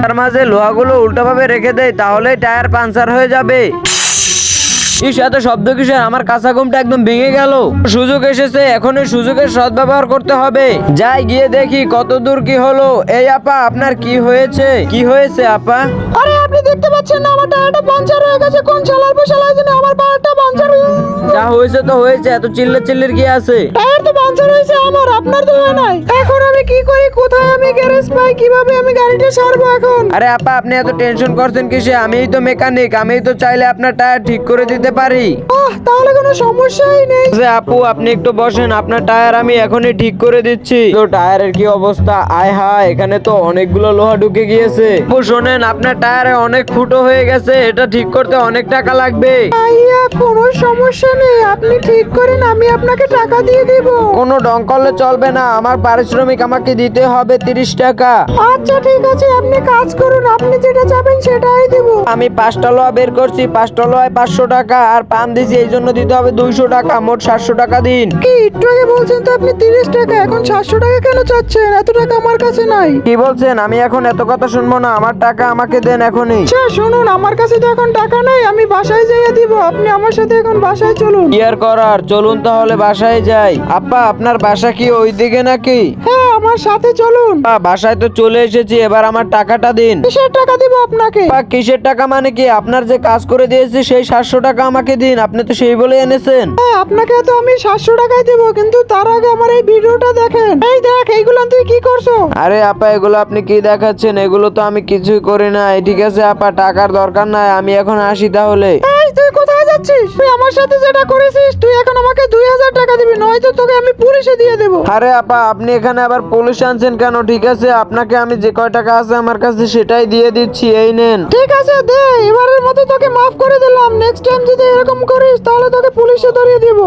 রাস্তার মাঝে লোহাগুলো উল্টোভাবে রেখে দেয় তাহলে টায়ার পাঞ্চার হয়ে যাবে। ইস, এত শব্দ কিসের? আমার কাঁচা ঘুমটা একদম ভেঙে গেল। সুযোগ এসেছে, এখন এই সুযোগের সদ্ব্যবহার করতে হবে। যাই গিয়ে দেখি কত দূর কি হলো। এই আপা, আপনার কি হয়েছে? কি হয়েছে আপা? আরে আপনি দেখতে পাচ্ছেন না আমার টায়ারটা পাঞ্চার হয়ে গেছে। কোন চালার পেশালার জন্য আমার টায়ারটা পাঞ্চার যা হয়েছে তো হয়েছে, এত চিল্লির কি আছে? টায়ার তো পাঞ্চার হয়েছে আমার, আপনার তো হয় নাই। এখন আমি কি করি? কোথায় আমি গ্যারেজ পাই? কিভাবে আমি গাড়িটা সারবো এখন? আরে আপা, আপনি এত টেনশন করছেন কিসে? আমিই তো মেকানিক, আমিই তো চাইলে আপনার টায়ার ঠিক করে দিতে পারি। তাহলে কোনো সমস্যাই নেই। যে আপু, আপনি একটু বসেন, আপনার টায়ার আমি এখনই ঠিক করে দিচ্ছি। তো টায়ারের কি অবস্থা? আয় হায়, এখানে তো অনেকগুলো লোহা ঢুকে গিয়েছে। আপু শোনেন, আপনার টায়ারে অনেক ফুটো হয়ে গেছে, এটা ঠিক করতে অনেক টাকা লাগবে। আইয়া, কোনো সমস্যা নেই, আপনি ঠিক করেন, আমি আপনাকে টাকা দিয়ে দিব। কোনো ডং করলে চলবে না, আমার পারিশ্রমিক আমাকে দিতে হবে 30 টাকা। আচ্ছা ঠিক আছে, আপনি কাজ করুন, আপনি যেটা চাবেন সেটাই দিব। আমি 5টা লোহা বের করছি, 5টা লোহায় 500 টাকা, আর পান দিছি এই জন্য দিতে হবে 200 টাকা, মোট 700 টাকা দিন। কি একটু আগে বলছেন তো আপনি 30 টাকা, এখন 700 টাকা কেন চাচ্ছেন? এত টাকা আমার কাছে নাই। কি বলছেন? আমি এখন এত কথা শুনবো না, আমার টাকা আমাকে দেন এখনই। আচ্ছা শুনুন, আমার কাছে তো এখন টাকা নাই, আমি বাসায় যেয়ে দিব, আপনি আমার সাথে এখন বাসায় চলুন। কি আর করার, চলুন তাহলে বাসায় যাই। আপা, আপনার বাসা কি ওইদিকে নাকি? হ্যাঁ, আমার সাথে চলুন। বাসায় তো চলে এসেছি, এবার আমার টাকাটা দিন। কিসের টাকা দিব আপনাকে? কিসের টাকা মানে কি? আপনার যে কাজ করে দিয়েছি সেই 700 টাকা আমাকে দিন, আপনি তো সেই বলে এনেছেন। হ্যাঁ, আপনাকে তো আমি 700 টাকাই দিব, কিন্তু তার আগে আমার এই ভিডিওটা দেখেন। এই দেখ, এইগুলো তুই কি করছো? আরে আপা, এগুলো আপনি কি দেখাচ্ছেন? এগুলো তো আমি কিছুই করি নাই। ঠিক আছে আপা, টাকার দরকার নাই, আমি এখন আসি তাহলে। এই তুই কোথায় যাচ্ছিস? তুই আমার সাথে যেটা করেছিস, তুই এখন আমাকে 2000 টাকা দিবি, নয়তো তোকে আমি পুলিশে দিয়ে দেব। আরে আপা, আপনি এখানে আবার পুলিশ আনছেন কেন? ঠিক আছে, আপনাকে আমি যে কয় টাকা আছে আমার কাছে সেটাই দিয়ে দিচ্ছি, এই নেন। ঠিক আছে দে, এবারের মতো তোকে মাফ করে দিলাম। নেক্সট টাইম যদি এরকম করিস তাহলে তোকে পুলিশে ধরিয়ে দিব।